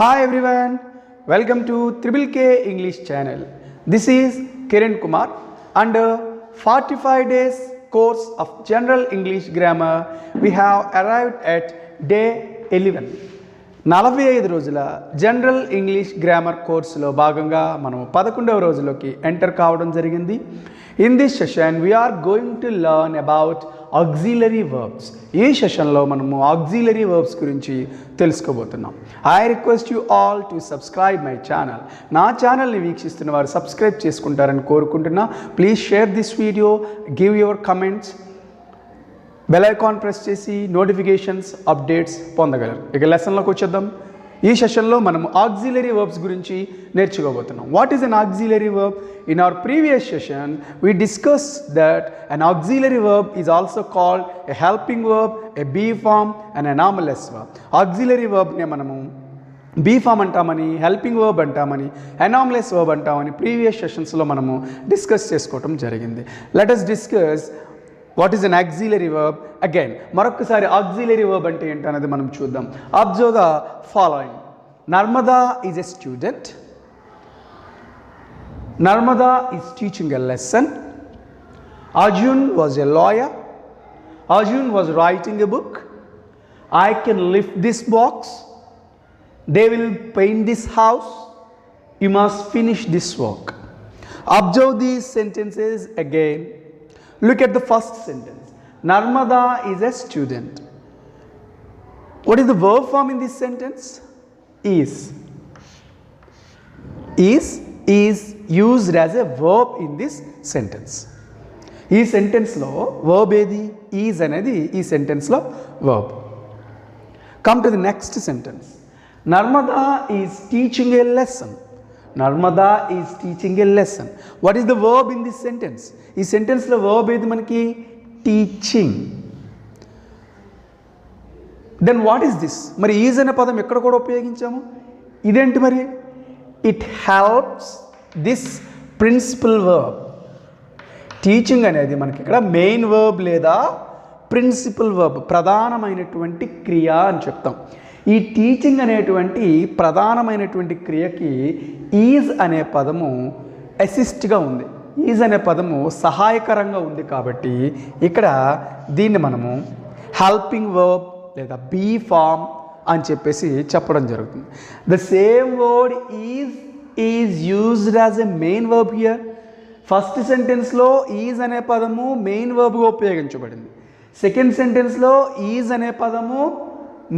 Hi everyone, welcome to Triple K English channel. This is Kiran Kumar. Under 45 days course of General English Grammar, we have arrived at day 11. 45 రోజుల general English grammar కోర్సులో భాగంగా మనం 11వ రోజులోకి enter కావడం జరిగింది. In this session we are going to learn about auxiliary verbs. ఈ సెషన్లో మనము auxiliary verbs గురించి తెలుసుకోబోతున్నాం. I request you all to subscribe my channel. నా ఛానల్ని వీక్షిస్తున్న వారు సబ్స్క్రైబ్ చేసుకుంటారని కోరుకుంటున్నా. Please share this video, give your comments, bell icon press చేసి నోటిఫికేషన్స్ అప్డేట్స్ పొందగలరు. ఇక లెసన్లోకి వచ్చేద్దాం. ఈ సెషన్లో మనం ఆక్సిలరీ వర్బ్స్ గురించి నేర్చుకోబోతున్నాం. What is an auxiliary verb? In our previous session we discuss that an auxiliary verb is also called a helping verb, a be form and anomalous verb. Auxiliary వర్బ్ని మనము బీ ఫామ్ అంటామని, helping verb అంటామని, anomalous verb అంటామని previous సెషన్స్లో మనము discuss చేసుకోవటం జరిగింది. Let us discuss what is an auxiliary verb again. మరొకసారి ఆక్సిలరీ వర్బ్ అంటే ఏంటనేది మనం చూద్దాం. Observe the following. Narmada is a student. Narmada is teaching a lesson. Arjun was a lawyer. Arjun was writing a book. I can lift this box. They will paint this house. You must finish this work. Observe these sentences again. Look at the first sentence. Narmada is a student. What is the verb form in this sentence? Is. Is used as a verb in this sentence. ఈ సెంటెన్స్లో verb ఏది? Is అనేది ఈ సెంటెన్స్లో verb. Come to the next sentence. Narmada is teaching a lesson. Narmada is teaching a lesson. What is the verb in this sentence? ఈ సెంటెన్స్లో verb ఏది మనకి? Teaching. Then what is this? మరి ఈజ్ అనే పదం ఎక్కడ కూడా ఉపయోగించాము. ఇదేంటి మరి? It helps this principal verb. Teaching అనేది మనకి ఇక్కడ మెయిన్ వర్బ్ లేదా ప్రిన్సిపల్ వర్బ్, ప్రధానమైనటువంటి క్రియ అని చెప్తాం. ఈ టీచింగ్ అనేటువంటి ప్రధానమైనటువంటి క్రియకి ఈజ్ అనే పదము అసిస్ట్గా ఉంది. ఈజ్ అనే పదము సహాయకరంగా ఉంది కాబట్టి ఇక్కడ దీన్ని మనము హెల్పింగ్ వర్బ్ లేదా బీ ఫామ్ అని చెప్పేసి చెప్పడం జరుగుతుంది. The same word is used as a main verb here. First సెంటెన్స్లో ఈజ్ అనే పదము మెయిన్ వర్బ్గా ఉపయోగించబడింది. సెకండ్ సెంటెన్స్లో ఈజ్ అనే పదము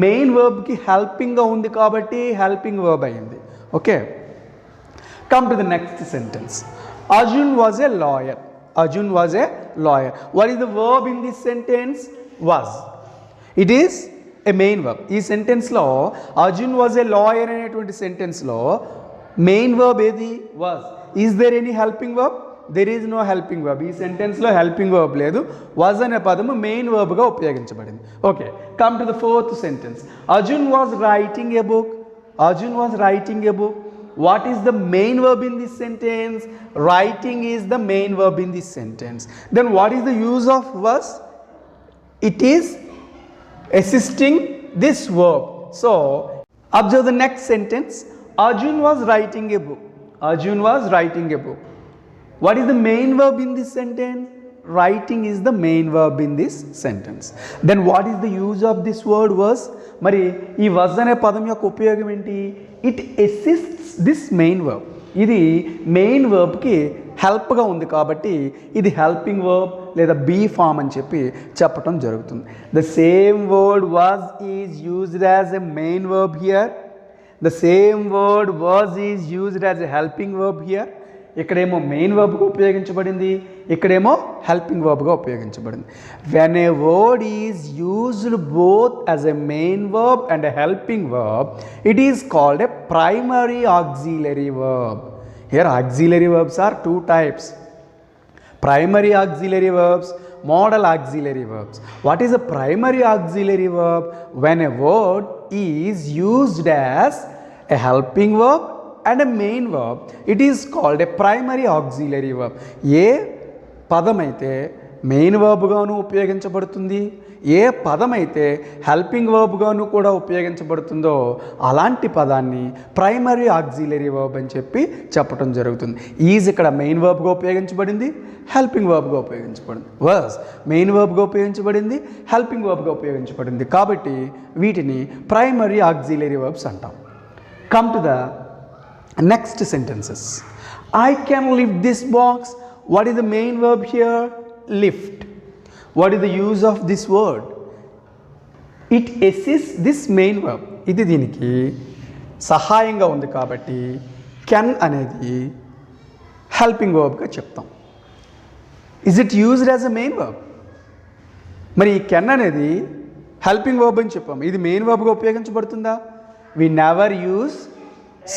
మెయిన్ వర్బ్కి హెల్పింగ్గా ఉంది కాబట్టి హెల్పింగ్ వర్బ్ అయింది. Okay, come to the next sentence. Arjun was a lawyer. Arjun was a lawyer. What is the verb in this sentence? Was. It is a main verb. ఈ సెంటెన్స్లో అర్జున్ వాజ్ ఎ లాయర్ అనేటువంటి సెంటెన్స్లో main verb ఏది? Was. Is there any helping verb? There is no helping verb. ఈ సెంటెన్స్లో helping verb లేదు. Was అనే పదము మెయిన్ వర్బ్గా ఉపయోగించబడింది. Okay, come to the fourth sentence. Arjun was writing a book. Arjun was writing a book. What is the main verb in this sentence? Writing is the main verb in this sentence. Then what is the use of was? It is assisting this verb. So observe the next sentence. Arjun was writing a book. Arjun was writing a book. What is the main verb in this sentence? Writing is the main verb in this sentence. Then what is the use of this word was? మరి ఈ was అనే పదం యొక్క ఉపయోగం ఏంటి? It assists this main verb. ఇది main వర్బ్కి హెల్ప్గా ఉంది కాబట్టి ఇది హెల్పింగ్ వర్బ్ లేదా బీ ఫామ్ అని చెప్పి చెప్పటం జరుగుతుంది. The same word was is used as a main verb here. The same word was is used as a helping verb here. ఇక్కడేమో మెయిన్ వర్బ్గా ఉపయోగించబడింది, ఇక్కడేమో హెల్పింగ్ వర్బ్గా ఉపయోగించబడింది. When a word is used both as a main verb and a helping verb, it is called a primary auxiliary verb. Here auxiliary verbs are two types: primary auxiliary verbs, modal auxiliary verbs. What is a primary auxiliary verb? When a word is used as a helping verb and a main verb, it is called a primary auxiliary verb. ఏ పదమైతే main వర్బ్గాను ఉపయోగించబడుతుంది, ఏ పదం అయితే helping వర్బ్గాను కూడా ఉపయోగించబడుతుందో అలాంటి పదాన్ని ప్రైమరీ ఆక్సిలరీ వర్బ్ అని చెప్పి చెప్పడం జరుగుతుంది. ఈజ్ ఇక్కడ మెయిన్ వర్బ్గా ఉపయోగించబడింది, హెల్పింగ్ వర్బ్గా ఉపయోగించబడింది. వర్స్ మెయిన్ వర్బ్గా ఉపయోగించబడింది, హెల్పింగ్ వర్బ్గా ఉపయోగించబడింది. కాబట్టి వీటిని ప్రైమరీ ఆక్సిలరీ వర్బ్స్ అంటాం. Come to the next sentences. I can lift this box. What is the main verb here? Lift. What is the use of this word? It assists this main verb. ఇది దీనికి సహాయంగా ఉంది కాబట్టి can అనేది helping వర్బ్గా చెప్తాం. Is it used as a main verb? మరి ఈ కెన్ అనేది హెల్పింగ్ వర్బ్ అని చెప్పాం, ఇది మెయిన్ వర్బ్గా ఉపయోగించబడుతుందా? We never use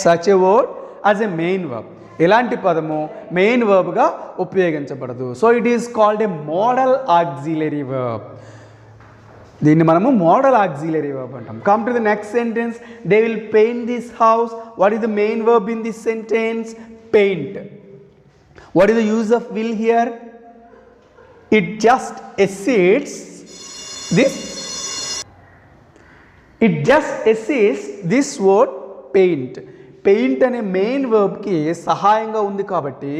such a word as a main verb. ఎలాంటి పదము మెయిన్ వర్బ్గా ఉపయోగించబడదు. So it is called a modal auxiliary verb. దీన్ని మనము మోడల్ ఆక్సిలరీ వర్బ్ అంటాం. Come to the next sentence. They will paint this house. What is the main verb in this sentence? Paint. What is the use of will here? It just assists this word paint. Paint అనే main వర్బ్కి సహాయంగా ఉంది కాబట్టి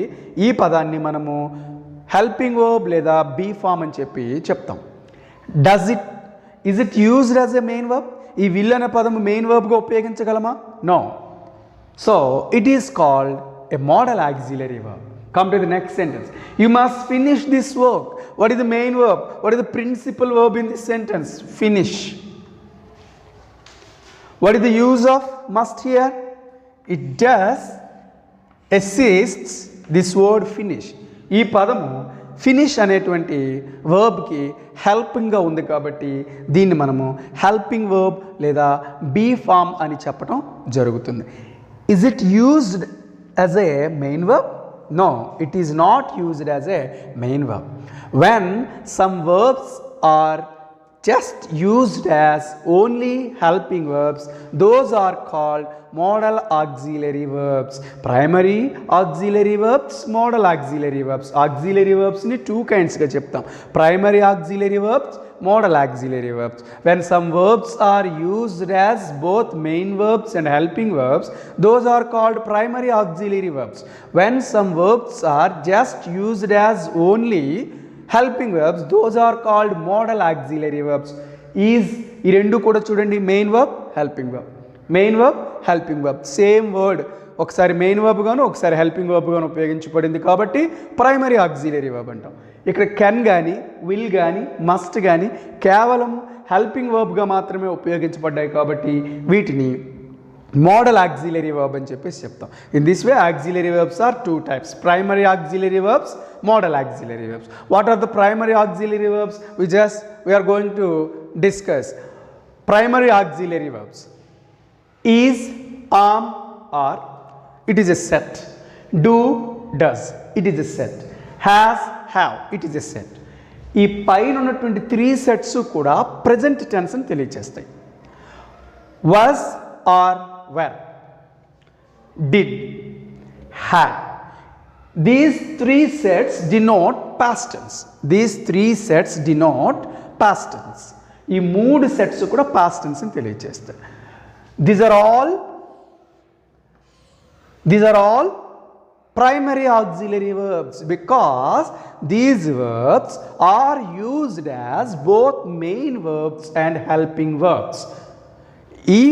ఈ పదాన్ని మనము helping verb లేదా be form అని చెప్పి చెప్తాం. Is it used as a main verb? ఈ విల్ అనే పదము మెయిన్ వర్బ్గా ఉపయోగించగలమా? No. So it is called a model auxiliary verb. Come to the next sentence. You must finish this work. What is the main verb? What is the principal verb in this sentence? Finish. What is the use of must here? It does assists this word finish. ఈ పదము finish అనేటువంటి వర్బ్కి హెల్పింగ్గా ఉంది కాబట్టి దీన్ని మనము helping verb లేదా be form అని చెప్పడం జరుగుతుంది. Is it used as a main verb? No, it is not used as a main verb. When some verbs are just used as only helping verbs, those are called modal auxiliary verbs. Primary auxiliary verbs, modal auxiliary verbs. Auxiliary verbs ni two kinds ga cheptam. Primary auxiliary verbs, modal auxiliary verbs. When some verbs are used as both main verbs and helping verbs, those are called primary auxiliary verbs. When some verbs are just used as only helping verbs, those are called modal auxiliary verbs. Is ఈ రెండు కూడా చూడండి, main verb helping verb, main verb helping verb, same word ఒకసారి main verb గాను ఒకసారి helping verb గాను ఉపయోగించబడింది కాబట్టి ప్రైమరీ ఆక్సిలరీ వర్బ్ అంటాం. ఇక్కడ కెన్ కానీ విల్ కానీ మస్ట్ కానీ కేవలం హెల్పింగ్ వర్బ్గా మాత్రమే ఉపయోగించబడ్డాయి కాబట్టి వీటిని మోడల్ ఆక్సిలరీ వర్బ్ అని చెప్పేసి చెప్తాం. In this way auxiliary verbs are two types, primary auxiliary verbs, model auxiliary verbs. What are the primary auxiliary verbs? We are going to discuss. Primary auxiliary verbs is, am, are. It is a set. Do, does. It is a set. Has, have. It is a set. ఈ పైన ఉన్నటువంటి 3 sets కూడా present tense అని తెలియజేస్తాయి. was, are, were, did, had. These 3 sets denote past tense. These 3 sets denote past tense. ఈ 3 sets కూడా past tense అని తెలియజేస్తాయి. These are all primary auxiliary verbs because these verbs are used as both main verbs and helping verbs. ఈ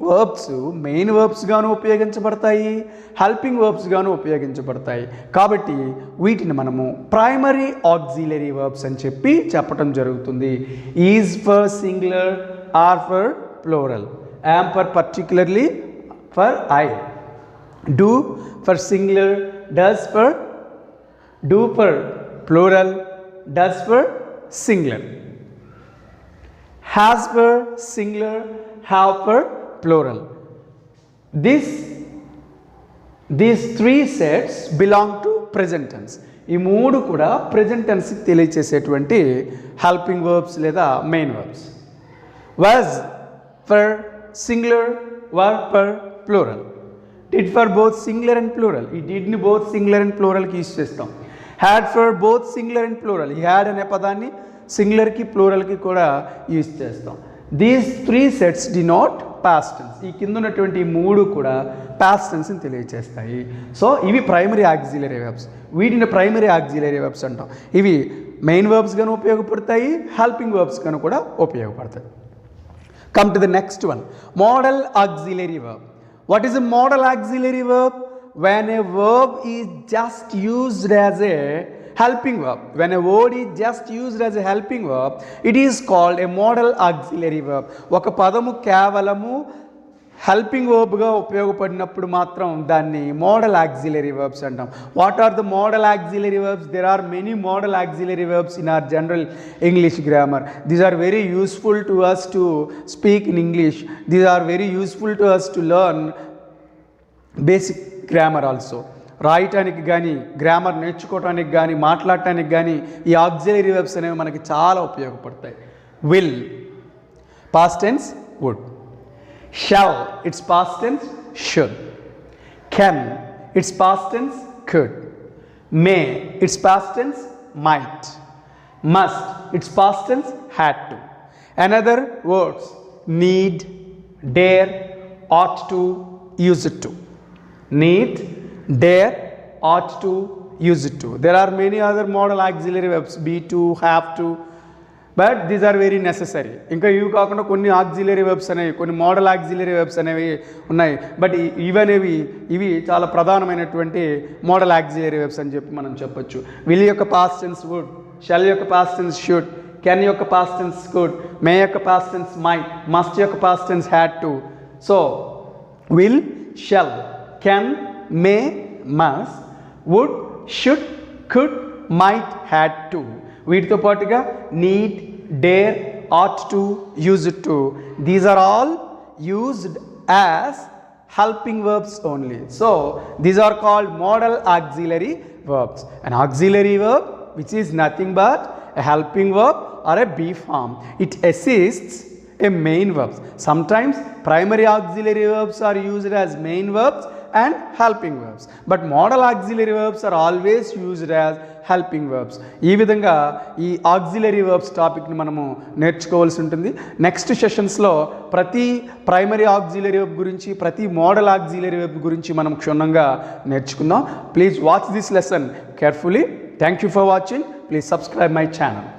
verbs main verbs గాను ఉపయోగించబడతాయి, helping verbs గాను ఉపయోగించబడతాయి. కాబట్టి వీటిని మనము ప్రైమరీ ఆక్సిలరీ వర్బ్స్ అని చెప్పి చెప్పడం జరుగుతుంది. Is for singular, are for plural, am for particularly for I, do for singular, does for plural, does for singular, has for singular, have for plural. These 3 sets belong to present tense. ఈ 3 కూడా present tense తెలియచేసేటువంటి helping verbs లేదా main verbs. Was for singular, were for plural. Did for both singular and plural. ఈ did ని both singular and plural కి use చేస్తాం. Had for both singular and plural. ఈ had అనే పదాన్ని సింగులర్కి ప్లూరల్కి కూడా యూజ్ చేస్తాం. These 3 sets denote past tense. ఈ కింద ఉన్నటువంటి 3 కూడా పాస్ట్ టెన్స్ని తెలియజేస్తాయి. సో ఇవి ప్రైమరీ ఆక్సిలరీ వెర్బ్స్. వీటిని ప్రైమరీ ఆక్సిలరీ వెర్బ్స్ అంటాం. ఇవి మెయిన్ వర్బ్స్ గాను ఉపయోగపడతాయి, హెల్పింగ్ వర్బ్స్ గాను కూడా ఉపయోగపడతాయి. Come to the next one, model auxiliary verb. What is a model auxiliary verb? When a verb is just used as a helping verb, when a word is just used as a helping verb, it is called a model auxiliary verb. ఒక పదము కేవలము helping వర్బ్గా ఉపయోగపడినప్పుడు మాత్రం దాన్ని model auxiliary verbs అంటాం. What are the model auxiliary verbs? There are many model auxiliary verbs in our general English grammar. These are very useful to us to speak in English. These are very useful to us to learn basic grammar also. రాయటానికి కానీ, grammar నేర్చుకోవటానికి కానీ, మాట్లాడటానికి కానీ ఈ auxiliary verbs అనేవి మనకి చాలా ఉపయోగపడతాయి. Will, past tense would. Shall, it's past tense should. Can, it's past tense could. May, it's past tense might. Must, it's past tense had to. Another words, need, dare, ought to, used to. Need, dare, ought to, used to. There are many other modal auxiliary verbs, be to, have to, but these are very necessary. ఇంకా ఇవి కాకుండా కొన్ని auxiliary verbs అనేవి, కొన్ని model auxiliary verbs అనేవి ఉన్నాయి. But ఇవి చాలా ప్రధానమైనటువంటి మోడల్ ఆక్సిలరీ వెర్బ్స్ అని చెప్పి మనం చెప్పొచ్చు. విల్ యొక్క పాస్ట్ టెన్స్ వుడ్, షల్ యొక్క పాస్ట్ టెన్స్ షుడ్, కెన్ యొక్క పాస్ట్ టెన్స్ కుడ్, మే యొక్క పాస్ట్ టెన్స్ మైట్, మస్ట్ యొక్క past tense had to. So will, shall, can, may, must, would, should, could, might, had to. వీటితో పాటుగా need, dare, ought to, used to. These are all used as helping verbs only. So these are called modal auxiliary verbs. An auxiliary verb which is nothing but a helping verb or a be form. It assists a main verb. Sometimes primary auxiliary verbs are used as main verbs and helping verbs, but modal auxiliary verbs are always used as helping verbs. ఈ విధంగా ఈ auxiliary verbs టాపిక్ని మనము నేర్చుకోవాల్సి ఉంటుంది. Next సెషన్స్లో ప్రతి primary auxiliary verb గురించి, ప్రతి model auxiliary verb గురించి మనం క్షుణ్ణంగా నేర్చుకుందాం. Please watch this lesson carefully. Thank you for watching. Please subscribe my channel.